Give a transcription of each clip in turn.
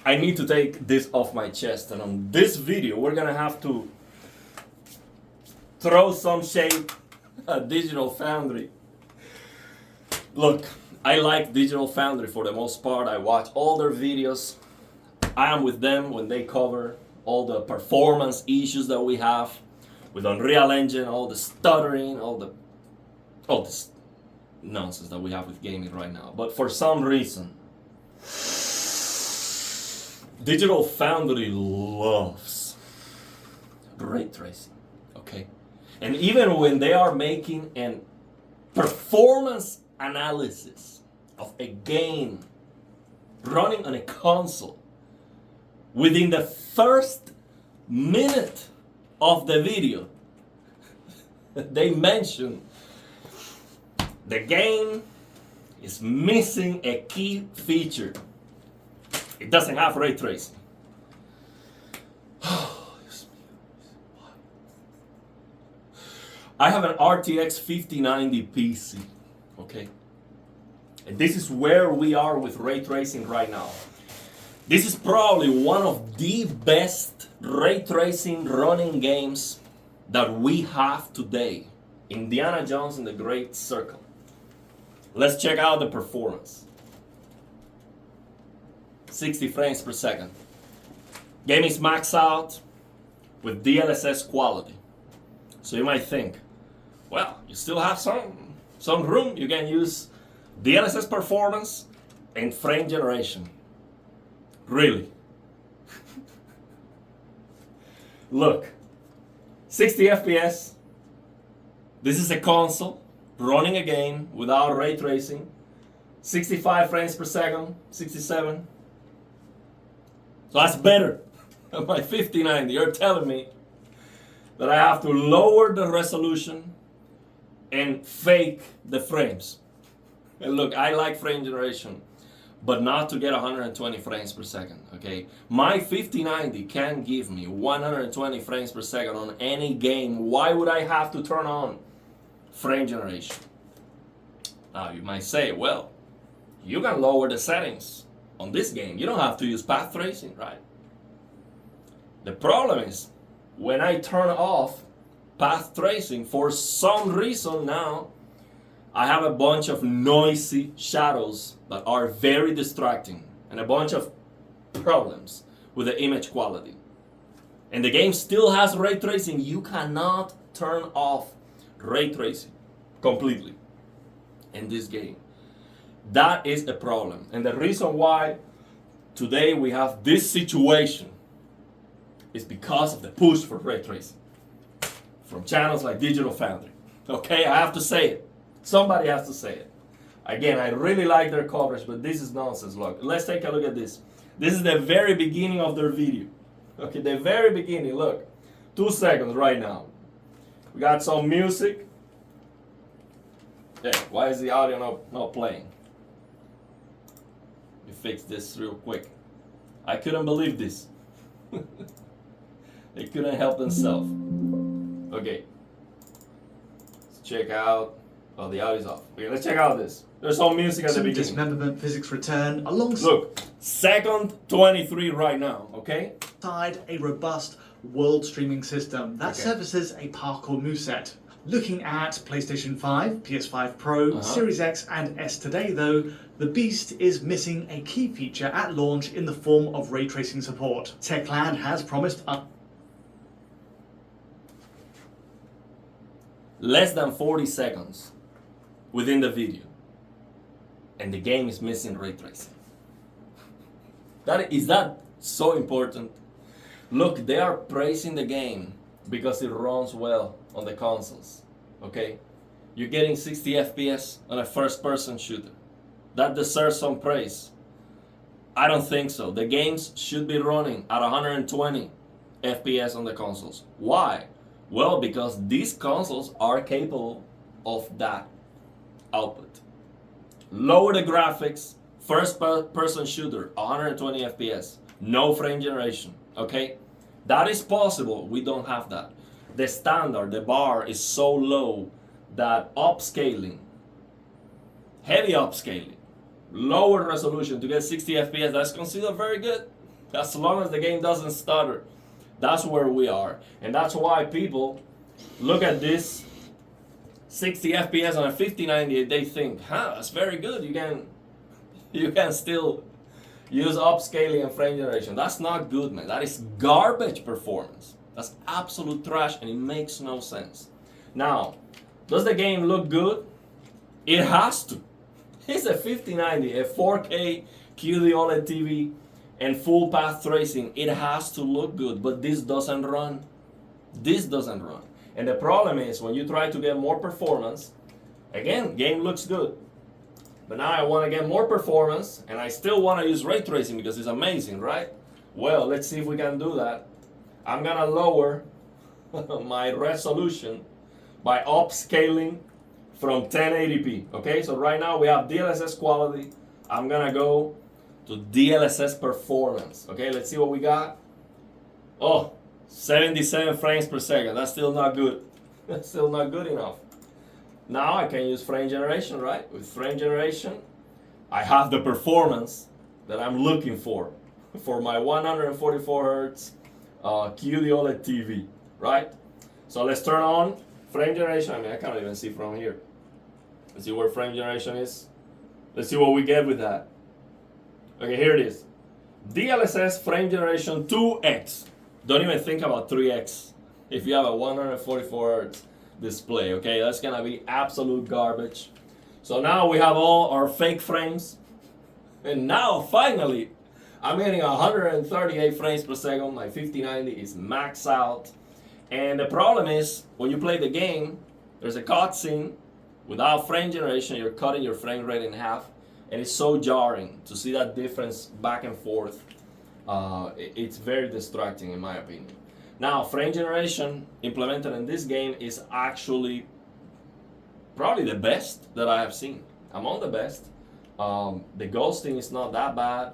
I need to take this off my chest, and on this video we're gonna have to throw some shade at Digital Foundry. Look, I like Digital Foundry for the most part. I watch all their videos. I am with them when they cover all the performance issues that we have with Unreal Engine, all the stuttering, all this nonsense that we have with gaming right now. But for some reason, Digital Foundry loves ray tracing, okay? And even when they are making an performance analysis of a game running on a console, within the first minute of the video, they mention the game is missing a key feature. It doesn't have ray tracing. I have an RTX 5090 PC, okay? And this is where we are with ray tracing right now. This is probably one of the best ray tracing running games that we have today. Indiana Jones and the Great Circle. Let's check out the performance. 60 frames per second. Game is maxed out with DLSS quality. So you might think, well, you still have some room. You can use DLSS performance and frame generation. Really? Look, 60 FPS. This is a console running a game without ray tracing. 65 frames per second, 67. So that's better than my 5090. You're telling me that I have to lower the resolution and fake the frames. And look, I like frame generation, but not to get 120 frames per second, okay? My 5090 can give me 120 frames per second on any game. Why would I have to turn on frame generation? Now you might say, well, you can lower the settings on this game. You don't have to use path tracing, right? The problem is, when I turn off path tracing, for some reason now, I have a bunch of noisy shadows that are very distracting and a bunch of problems with the image quality. And the game still has ray tracing. You cannot turn off ray tracing completely in this game. That is a problem. And the reason why today we have this situation is because of the push for ray tracing from channels like Digital Foundry. Okay, I have to say it. Somebody has to say it. Again, I really like their coverage, but this is nonsense. Look, let's take a look at this. This is the very beginning of their video. Okay, the very beginning, look. 2 seconds right now. We got some music. Hey, why is the audio not playing? Let me fix this real quick. I couldn't believe this. They couldn't help themselves. Okay. Let's check out. Oh, the audio's off. Okay, let's check out this. There's some music at the beginning. Dismemberment physics return alongside. Look, second 23 right now, okay? A robust world streaming system that services a parkour moveset. Looking at PlayStation 5, PS5 Pro, Series X and S today though, the beast is missing a key feature at launch in the form of ray tracing support. Techland has promised less than 40 seconds within the video, and the game is missing ray tracing. Is that so important? Look, they are praising the game because it runs well on the consoles, okay? You're getting 60 FPS on a first-person shooter. That deserves some praise. I don't think so. The games should be running at 120 FPS on the consoles. Why? Well, because these consoles are capable of that output. Lower the graphics, first-person shooter, 120 FPS, no frame generation, okay? That is possible. We don't have that. The standard, the bar is so low that upscaling, heavy upscaling, lower resolution to get 60 FPS, that's considered very good. As long as the game doesn't stutter, that's where we are. And that's why people look at this 60 FPS on a 5090 and they think, that's very good. You can still use upscaling and frame generation. That's not good, man. That is garbage performance. That's absolute trash and it makes no sense. Now, does the game look good? It has to. It's a 5090, a 4K QD OLED TV and full path tracing. It has to look good, but this doesn't run. This doesn't run. And the problem is when you try to get more performance, again, game looks good. But now I want to get more performance and I still want to use ray tracing because it's amazing, right? Well, let's see if we can do that. I'm going to lower my resolution by upscaling from 1080p. Okay, so right now we have DLSS quality. I'm going to go to DLSS performance. Okay, let's see what we got. Oh, 77 frames per second. That's still not good. That's still not good enough. Now I can use frame generation, right? With frame generation, I have the performance that I'm looking for my 144 hertz QD OLED TV, right? So let's turn on frame generation. I mean, I can't even see from here. Let's see where frame generation is. Let's see what we get with that. Okay, here it is. DLSS frame generation 2x. Don't even think about 3x if you have a 144 hertz display, okay? That's gonna be absolute garbage. So now we have all our fake frames. And now, finally, I'm getting 138 frames per second. My 5090 is maxed out. And the problem is, when you play the game, there's a cutscene. Without frame generation, you're cutting your frame rate in half. And it's so jarring to see that difference back and forth. It's very distracting in my opinion. Now, frame generation implemented in this game is actually probably the best that I have seen. Among the best. The ghosting is not that bad,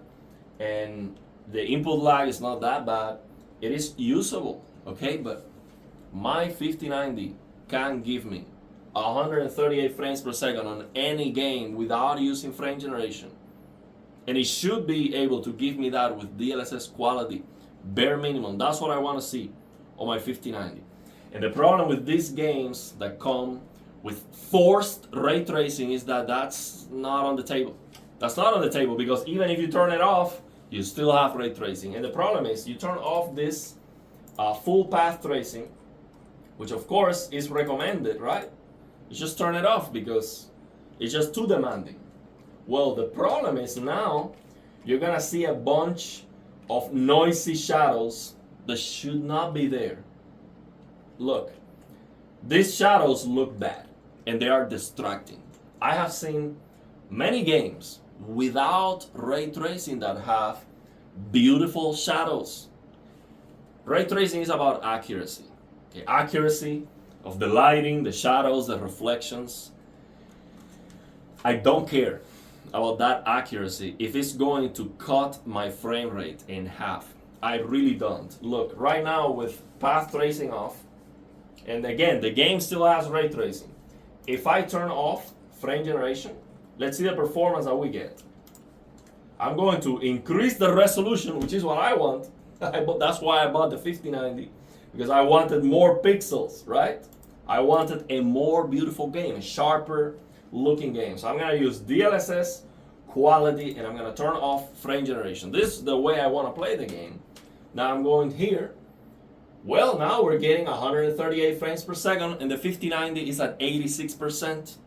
and the input lag is not that bad. It is usable, okay? But my 5090 can give me 138 frames per second on any game without using frame generation. And it should be able to give me that with DLSS quality, bare minimum. That's what I want to see on my 5090. And the problem with these games that come with forced ray tracing is that that's not on the table. That's not on the table because even if you turn it off, you still have ray tracing. And the problem is you turn off this full path tracing, which of course is recommended, right? You just turn it off because it's just too demanding. Well, the problem is now you're gonna see a bunch of noisy shadows that should not be there. Look, these shadows look bad and they are distracting. I have seen many games without ray tracing that have beautiful shadows. Ray tracing is about accuracy. Okay, accuracy of the lighting, the shadows, the reflections. I don't care about that accuracy if it's going to cut my frame rate in half. I really don't. Look, right now with path tracing off, and again, the game still has ray tracing. If I turn off frame generation, let's see the performance that we get. I'm going to increase the resolution, which is what I want. That's why I bought the 5090, because I wanted more pixels, right? I wanted a more beautiful game, a sharper looking game. So I'm going to use DLSS quality and I'm going to turn off frame generation. This is the way I want to play the game. Now I'm going here. Well, now we're getting 138 frames per second and the 5090 is at 86%.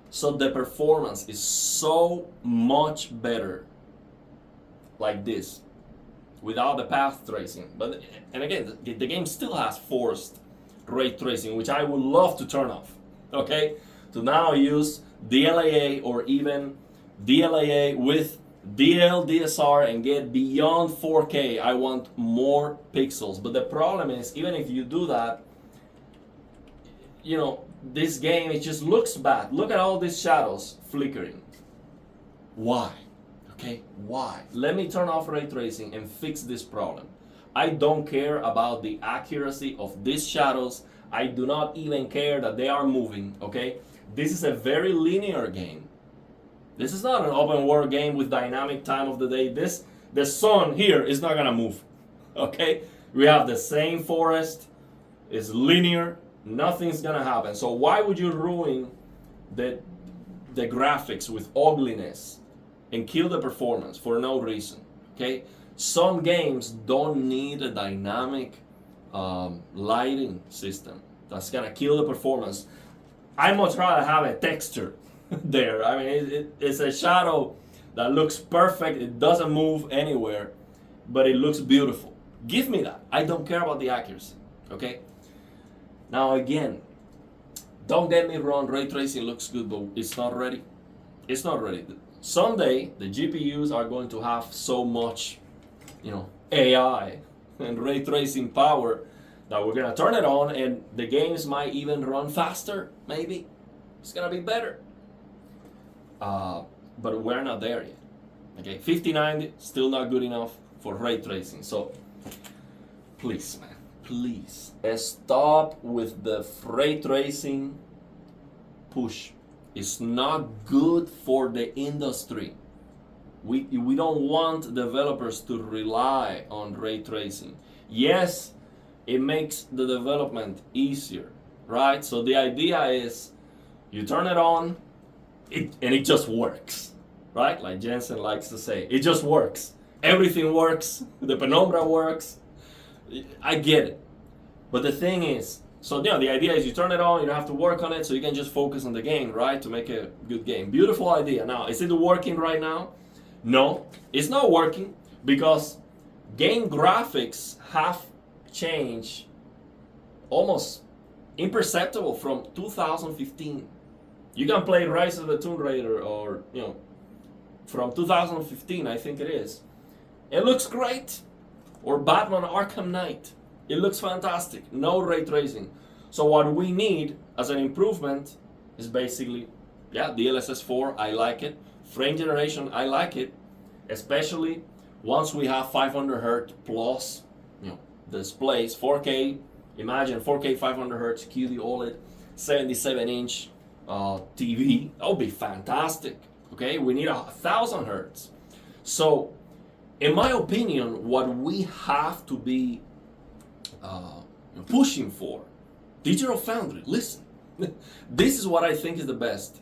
So the performance is so much better like this without the path tracing. But and again, the game still has forced ray tracing, which I would love to turn off. Okay, to now use DLAA or even DLAA with DLDSR and get beyond 4K. I want more pixels. But the problem is, even if you do that, you know, this game, it just looks bad. Look at all these shadows flickering. Why? Okay, why? Let me turn off ray tracing and fix this problem. I don't care about the accuracy of these shadows. I do not even care that they are moving, okay? This is a very linear game. This is not an open world game with dynamic time of the day. This the sun here is not gonna move. Okay? We have the same forest, it's linear, nothing's gonna happen. So why would you ruin the graphics with ugliness and kill the performance for no reason? Okay? Some games don't need a dynamic lighting system that's gonna kill the performance. I much rather have a texture there. I mean, it's a shadow that looks perfect. It doesn't move anywhere, but it looks beautiful. Give me that. I don't care about the accuracy. Okay? Now again, don't get me wrong, ray tracing looks good, but it's not ready. It's not ready. Someday, the GPUs are going to have so much, AI and ray tracing power that we're gonna turn it on and the games might even run faster, maybe. It's gonna be better. But we're not there yet. Okay, 5090, still not good enough for ray tracing. So, please, man, please, stop with the ray tracing push. It's not good for the industry. We don't want developers to rely on ray tracing. Yes, it makes the development easier, right? So the idea is you turn it on and it just works, right? Like Jensen likes to say, it just works. Everything works. The penumbra works. I get it. But the thing is, so the idea is you turn it on, you don't have to work on it, so you can just focus on the game, right? To make a good game. Beautiful idea. Now, is it working right now? No, it's not working because game graphics have changed almost imperceptible from 2015. You can play Rise of the Tomb Raider or, from 2015, I think it is. It looks great. Or Batman Arkham Knight. It looks fantastic. No ray tracing. So what we need as an improvement is basically, DLSS 4, I like it. Frame generation, I like it. Especially once we have 500 Hz plus, displays, 4K. Imagine 4K 500 Hz QD OLED, 77-inch TV. That would be fantastic. Okay, we need 1,000 Hz. So, in my opinion, what we have to be pushing for, Digital Foundry, listen, this is what I think is the best.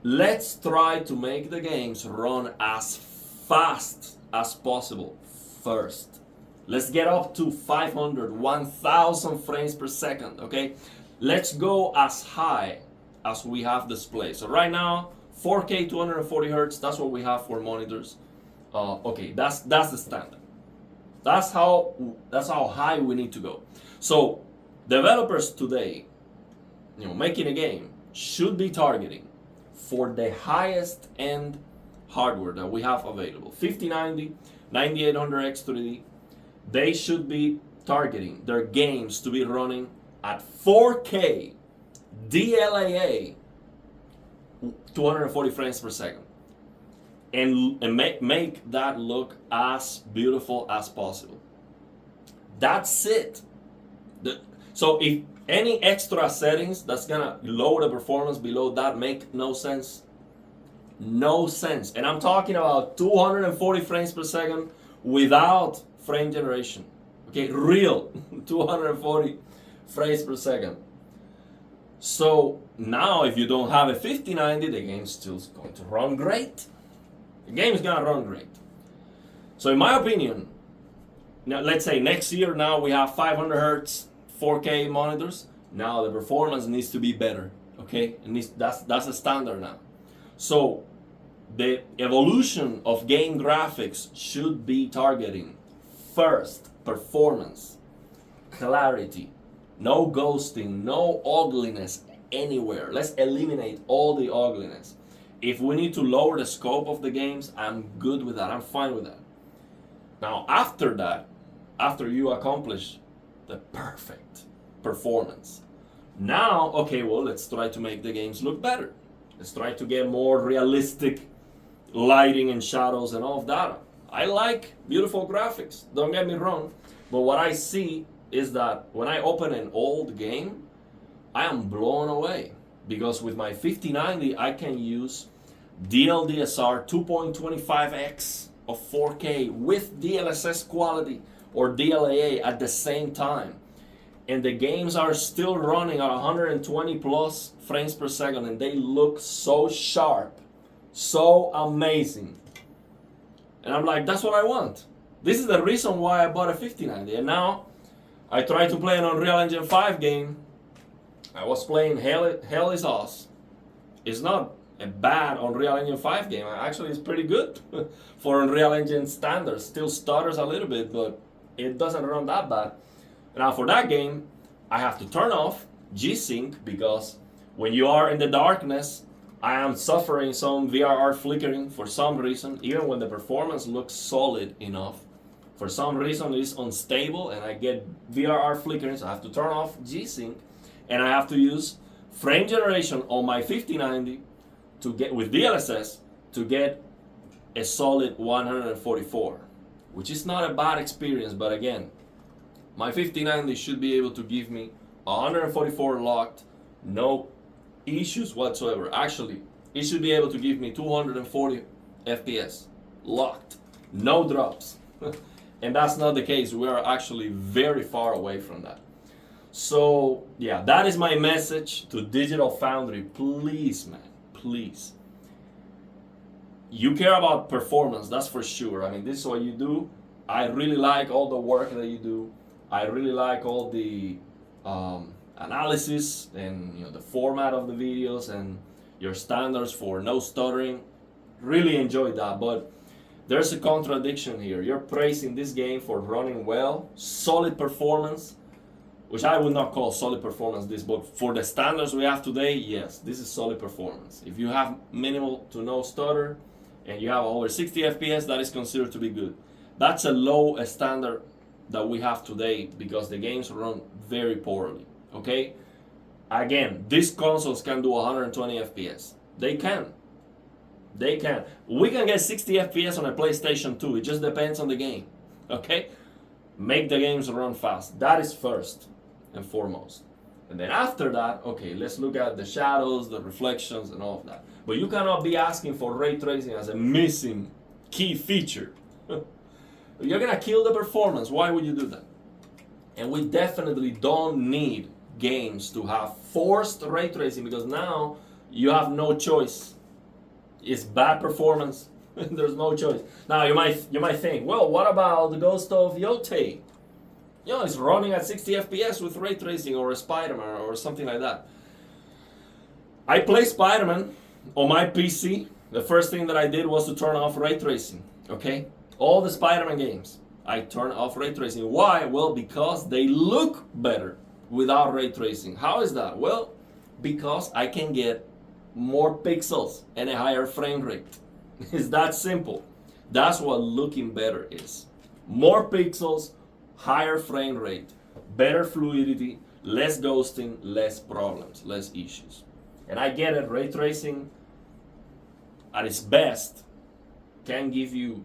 Let's try to make the games run as fast as possible first. Let's get up to 500, 1,000 frames per second, okay? Let's go as high as we have display. So right now, 4K 240 Hertz, that's what we have for monitors. Okay, that's the standard. That's how high we need to go. So developers today, making a game should be targeting for the highest end hardware that we have available. 5090, 9800X 3D, they should be targeting their games to be running at 4K DLAA 240 frames per second. And make that look as beautiful as possible. That's it. So if any extra settings that's gonna lower the performance below that make no sense. No sense. And I'm talking about 240 frames per second without frame generation. Okay, real 240 frames per second. So now if you don't have a 5090, the game's still going to run great. The game is gonna run great. So in my opinion, now let's say next year now we have 500 Hertz 4K monitors. Now the performance needs to be better. Okay, that's a standard now. So the evolution of game graphics should be targeting first performance, clarity, no ghosting, no ugliness anywhere. Let's eliminate all the ugliness. If we need to lower the scope of the games, I'm good with that. I'm fine with that. Now, after that, after you accomplish the perfect performance, now, okay, well, let's try to make the games look better. Let's try to get more realistic lighting and shadows and all of that. I like beautiful graphics, don't get me wrong, but what I see is that when I open an old game, I am blown away. Because with my 5090, I can use DLDSR 2.25x of 4K with DLSS quality or DLAA at the same time. And the games are still running at 120 plus frames per second, and they look so sharp, so amazing. And I'm like, that's what I want. This is the reason why I bought a 5090. And now I tried to play an Unreal Engine 5 game. I was playing Hell is Us. It's not a bad Unreal Engine 5 game. Actually, it's pretty good for Unreal Engine standards. Still stutters a little bit, but it doesn't run that bad. Now for that game, I have to turn off G-Sync because when you are in the darkness, I am suffering some VRR flickering for some reason. Even when the performance looks solid enough, for some reason it's unstable and I get VRR flickering, so I have to turn off G-Sync and I have to use frame generation on my 5090 to get with DLSS to get a solid 144, which is not a bad experience, but again, my 5090 should be able to give me 144 locked, no issues whatsoever. Actually, it should be able to give me 240 FPS locked, no drops. And that's not the case. We are actually very far away from that. So yeah, that is my message to Digital Foundry. Please, man, please. You care about performance, that's for sure. I mean, this is what you do. I really like all the work that you do. I really like all the analysis and the format of the videos and your standards for no stuttering. Really enjoyed that, but there's a contradiction here. You're praising this game for running well, solid performance, which I would not call solid performance this, but for the standards we have today, yes, this is solid performance. If you have minimal to no stutter and you have over 60 FPS, that is considered to be good. That's a low standard that we have today because the games run very poorly, okay? Again, these consoles can do 120 FPS. They can. They can. We can get 60 FPS on a PlayStation 2. It just depends on the game, okay? Make the games run fast. That is first and foremost. And then after that, okay, let's look at the shadows, the reflections, and all of that. But you cannot be asking for ray tracing as a missing key feature. You're gonna kill the performance. Why would you do that? And we definitely don't need games to have forced ray tracing because now you have no choice. It's bad performance. There's no choice. Now you might think, well, what about the Ghost of Yotei? It's running at 60 FPS with ray tracing, or a Spider-Man or something like that. I play Spider-Man on my PC. The first thing that I did was to turn off ray tracing. Okay. All the Spider-Man games, I turn off ray tracing. Why? Well, because they look better without ray tracing. How is that? Well, because I can get more pixels and a higher frame rate. It's that simple. That's what looking better is. More pixels, higher frame rate, better fluidity, less ghosting, less problems, less issues. And I get it, ray tracing at its best can give you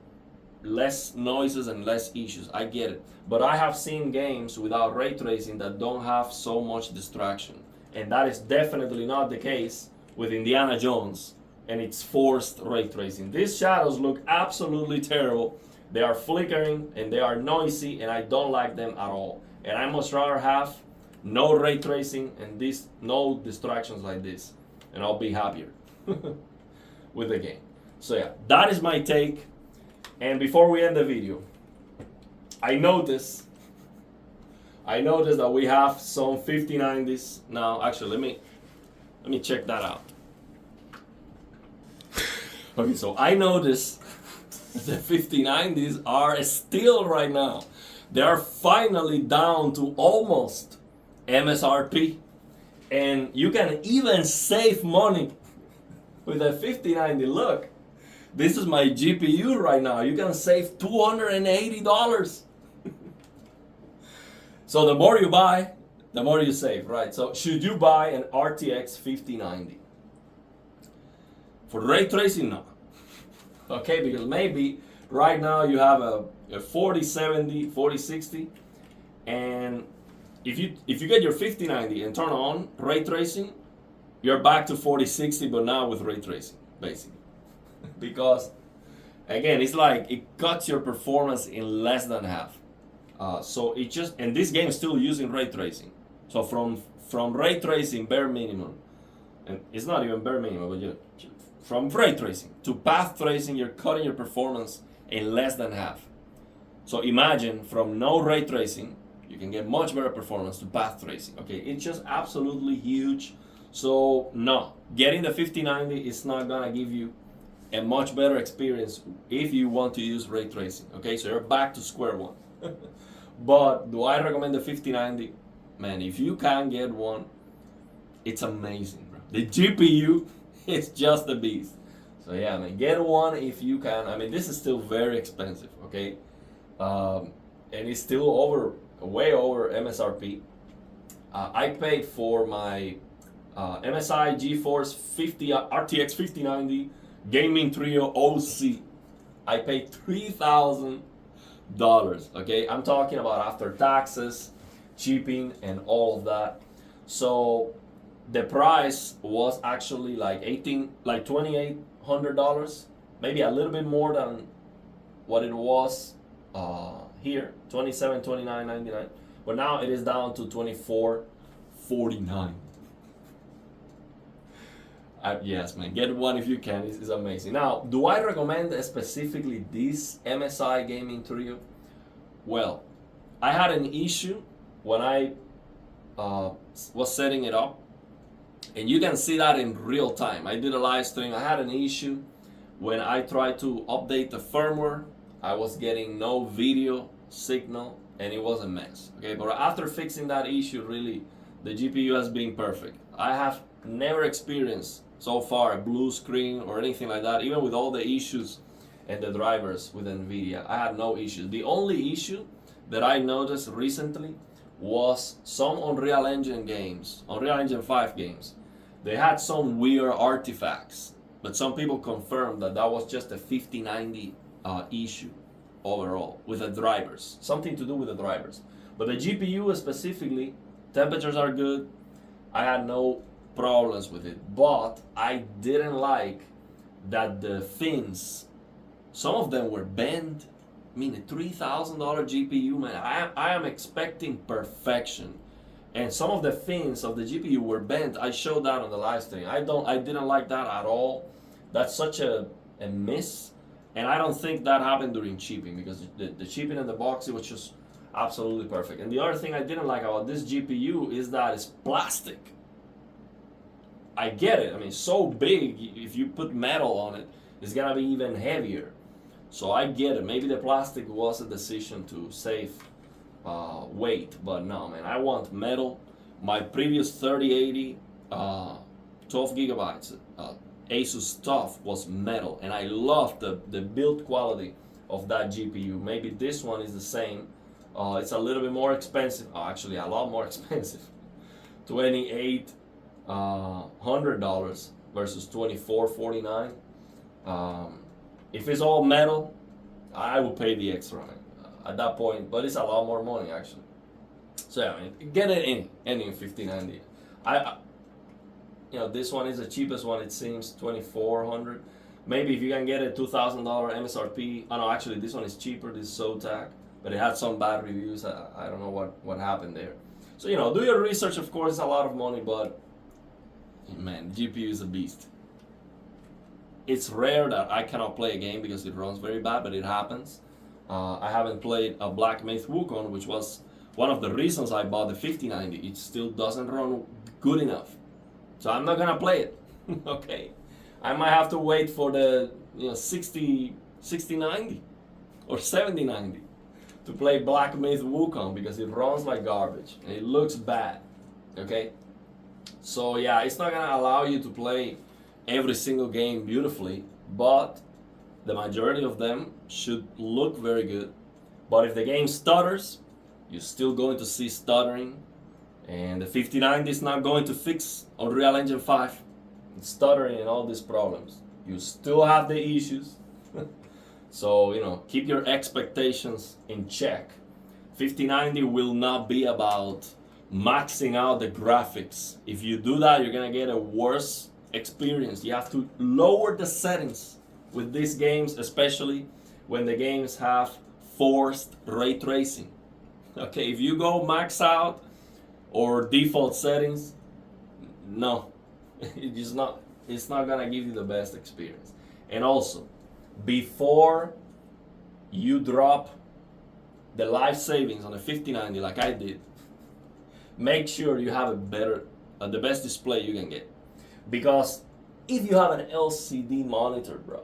less noises and less issues. I get it. But I have seen games without ray tracing that don't have so much distraction. And that is definitely not the case with Indiana Jones and its forced ray tracing. These shadows look absolutely terrible. They are flickering and they are noisy and I don't like them at all. And I much rather have no ray tracing and no distractions like this. And I'll be happier with the game. So yeah, that is my take. And before we end the video, I noticed that we have some 5090s now. Actually, let me check that out. Okay, so I noticed the 5090s are still right now. They are finally down to almost MSRP. And you can even save money with a 5090. Look, this is my GPU right now. You can save $280. So the more you buy, the more you save, right? So should you buy an RTX 5090? For ray tracing, no. Okay, because maybe right now you have a 4070, 4060, and if you get your 5090 and turn on ray tracing, you're back to 4060, but now with ray tracing, basically. Because Again, it's like it cuts your performance in less than half. So it just, and this game is still using ray tracing. So from ray tracing bare minimum, and it's not even bare minimum, but from ray tracing to path tracing, you're cutting your performance in less than half. So imagine from no ray tracing, you can get much better performance to path tracing. Okay, it's just absolutely huge. So no, getting the 5090 is not gonna give you a much better experience if you want to use ray tracing. Okay, so you're back to square one. But do I recommend the 5090? Man, if you can get one, it's amazing, bro. The GPU is just a beast. So yeah, man, get one if you can. I mean, this is still very expensive, okay? And it's still way over MSRP. I paid for my MSI GeForce 50 RTX 5090 Gaming Trio OC. I paid $3,000. Okay, I'm talking about after taxes, shipping, and all of that. So the price was actually like $2,800, maybe a little bit more than what it was here, $27, $29.99. But now it is down to $24.49. Yes, man, get one if you can. It's amazing. Now, do I recommend specifically this MSI Gaming Trio? Well, I had an issue when I was setting it up, and you can see that in real time. I did a live stream. I had an issue when I tried to update the firmware. I was getting no video signal, and it was a mess. Okay, but after fixing that issue, really, the GPU has been perfect. I have never experienced so far a blue screen or anything like that, even with all the issues and the drivers with NVIDIA. I had no issues. The only issue that I noticed recently was some Unreal Engine games, Unreal Engine 5 games. They had some weird artifacts, but some people confirmed that that was just a 5090 issue overall with the drivers, something to do with the drivers. But the GPU specifically, temperatures are good. I had no problems with it, but I didn't like that the fins, some of them were bent. I mean, a $3,000 GPU, man, I am expecting perfection, and some of the fins of the GPU were bent. I showed that on the live stream. I didn't like that at all. That's such a miss, and I don't think that happened during shipping, because the shipping in the box, it was just absolutely perfect. And the other thing I didn't like about this GPU is that it's plastic. I get it. I mean, so big, if you put metal on it, it's gonna be even heavier. So I get it. Maybe the plastic was a decision to save weight, but no, man, I want metal. My previous 3080, 12 gigabytes Asus stuff was metal, and I love the build quality of that GPU. Maybe this one is the same. It's a little bit more expensive. Actually, a lot more expensive. $2,800 versus $24.49. If it's all metal, I will pay the extra at that point, but it's a lot more money actually. So yeah, I mean, get it any 5090. This one is the cheapest one. It seems $2,400. Maybe if you can get a $2,000 MSRP. Oh no, actually this one is cheaper. This Zotac, but it had some bad reviews. I don't know what happened there. So do your research. Of course, it's a lot of money, but man, GPU is a beast. It's rare that I cannot play a game because it runs very bad, but it happens. I haven't played a Black Myth Wukong, which was one of the reasons I bought the 5090. It still doesn't run good enough, so I'm not gonna play it. Okay, I might have to wait for the 6090 or 7090 to play Black Myth Wukong, because it runs like garbage and it looks bad. Okay, so yeah, it's not gonna allow you to play every single game beautifully, but the majority of them should look very good. But if the game stutters, you're still going to see stuttering, and the 5090 is not going to fix Unreal Engine 5 stuttering and all these problems. You still have the issues. So keep your expectations in check. 5090 will not be about maxing out the graphics. If you do that, you're gonna get a worse experience. You have to lower the settings with these games, especially when the games have forced ray tracing. Okay, if you go max out or default settings, no, it's not gonna give you the best experience. And also, before you drop the life savings on a 5090 like I did, make sure you have the best display you can get. Because if you have an LCD monitor, bro,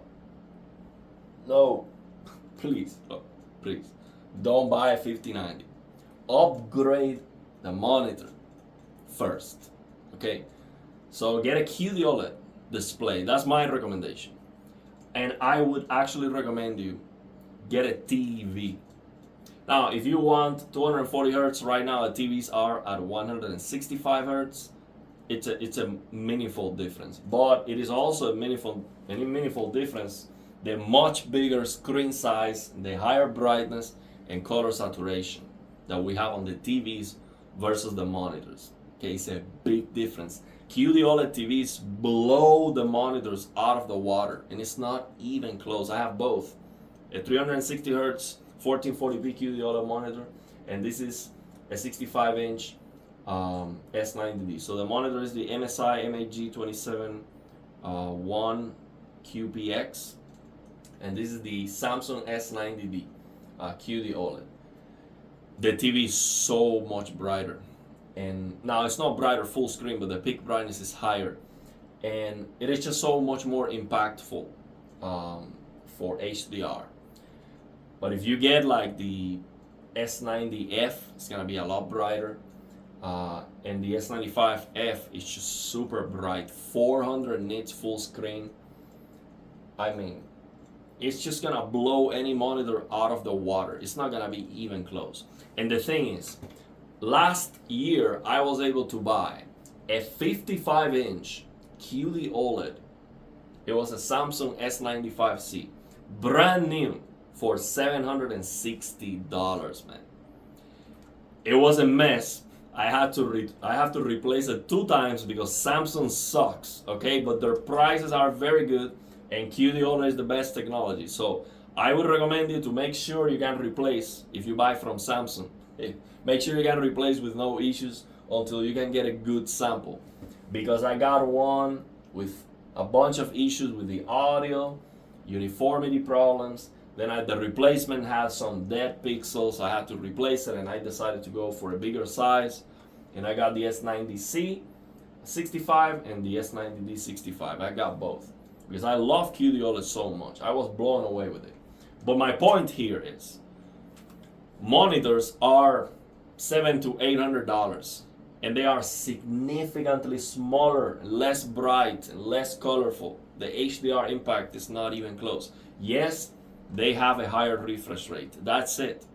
no, please, don't buy a 5090. Upgrade the monitor first, okay? So get a QD OLED display. That's my recommendation. And I would actually recommend you get a TV. Now, if you want 240 hertz, right now the TVs are at 165 hertz. It's a meaningful difference, but it is also a meaningful difference. The much bigger screen size, the higher brightness and color saturation that we have on the TVs versus the monitors. Okay, it's a big difference. QD OLED TVs blow the monitors out of the water, and it's not even close. I have both, a 360 hertz 1440p QD OLED monitor, and this is a 65-inch S90D. So the monitor is the MSI MAG27 1QPX, and this is the Samsung S90D QD OLED. The TV is so much brighter, and now it's not brighter full screen, but the peak brightness is higher, and it is just so much more impactful for HDR. But if you get like the S90F, it's gonna be a lot brighter, and the S95F is just super bright, 400 nits full screen. I mean, it's just gonna blow any monitor out of the water. It's not gonna be even close. And the thing is, last year I was able to buy a 55-inch QD OLED. It was a Samsung S95C, brand new, for $760, man. It was a mess. I have to replace it 2 times because Samsung sucks. Okay, but their prices are very good, and QD OLED is the best technology. So I would recommend you to make sure you can replace if you buy from Samsung. Make sure you can replace with no issues until you can get a good sample. Because I got one with a bunch of issues with the audio, uniformity problems. Then the replacement had some dead pixels. I had to replace it, and I decided to go for a bigger size. And I got the S90C 65 and the S90D 65. I got both because I love QD OLED so much. I was blown away with it. But my point here is, monitors are $700 to $800, and they are significantly smaller, less bright, and less colorful. The HDR impact is not even close. Yes, they have a higher refresh rate. That's it.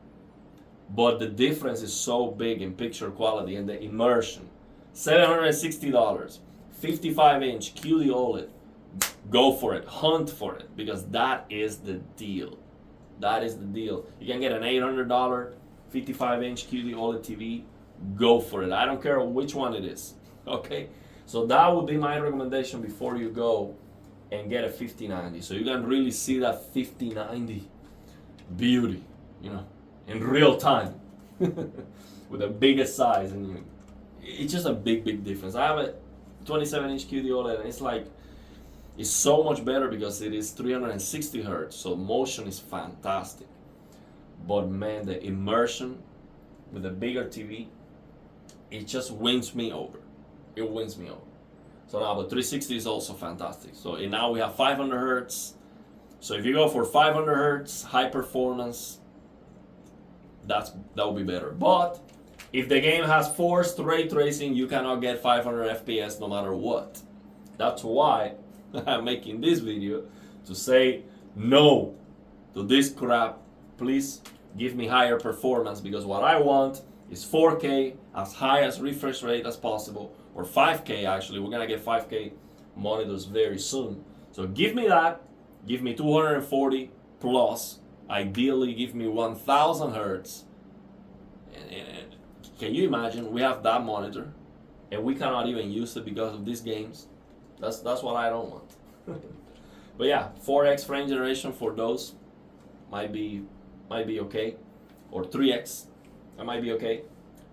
But the difference is so big in picture quality and the immersion. $760, 55-inch QD OLED. Go for it. Hunt for it, because that is the deal. That is the deal. You can get an $800 55-inch QD OLED TV. Go for it. I don't care which one it is. Okay? So that would be my recommendation before you go and get a 5090. So you can really see that 5090 beauty, in real time with the biggest size. And it's just a big difference. I have a 27-inch QD OLED, and it's so much better because it is 360 hertz, so motion is fantastic. But man, the immersion with a bigger TV, it just wins me over. It wins me over. So now, but 360 is also fantastic. So now we have 500 hertz. So if you go for 500 hertz, high performance, that will be better. But if the game has forced ray tracing, you cannot get 500 FPS no matter what. That's why I'm making this video, to say no to this crap. Please give me higher performance, because what I want is 4K, as high as refresh rate as possible, or 5K actually. We're gonna get 5K monitors very soon. So give me that. Give me 240 plus. Ideally, give me 1000 hertz. And can you imagine? We have that monitor, and we cannot even use it because of these games. That's what I don't want. But yeah, 4x frame generation for those might be okay, or 3x, that might be okay.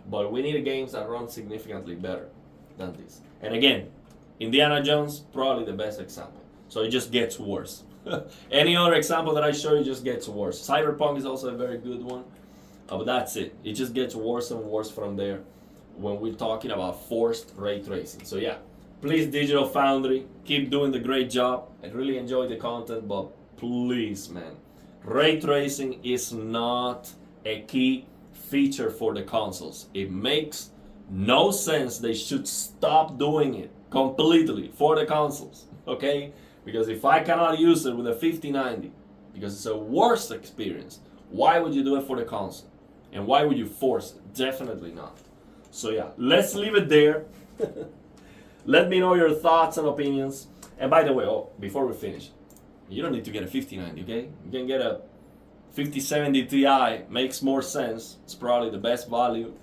But we need games that run significantly better than this. And again, Indiana Jones, probably the best example. So it just gets worse. Any other example that I show you just gets worse. Cyberpunk is also a very good one. But that's it. It just gets worse and worse from there when we're talking about forced ray tracing. So yeah, please Digital Foundry, keep doing the great job. I really enjoy the content, but please, man, ray tracing is not a key feature for the consoles. It makes no sense. They should stop doing it completely for the consoles, okay? Because if I cannot use it with a 5090, because it's a worse experience, why would you do it for the console? And why would you force it? Definitely not. So yeah, let's leave it there. Let me know your thoughts and opinions. And by the way, before we finish, you don't need to get a 5090, okay? You can get a 5070 Ti, makes more sense. It's probably the best value.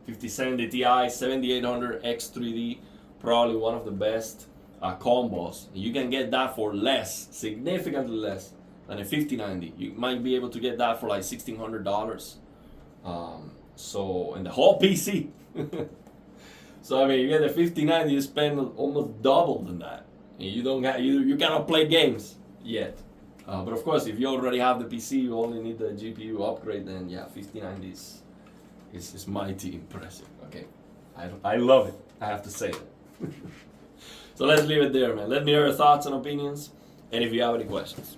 5070 Ti, 7800 X3D, probably one of the best combos. You can get that for less, significantly less than a 5090. You might be able to get that for like $1,600. So, and the whole PC. So I mean, you get a 5090, you spend almost double than that. You don't have, you cannot play games yet. But of course, if you already have the PC, you only need the GPU upgrade. Then yeah, 5090 is mighty impressive. Okay, I love it. I have to say it. So let's leave it there, man. Let me know your thoughts and opinions, and if you have any questions.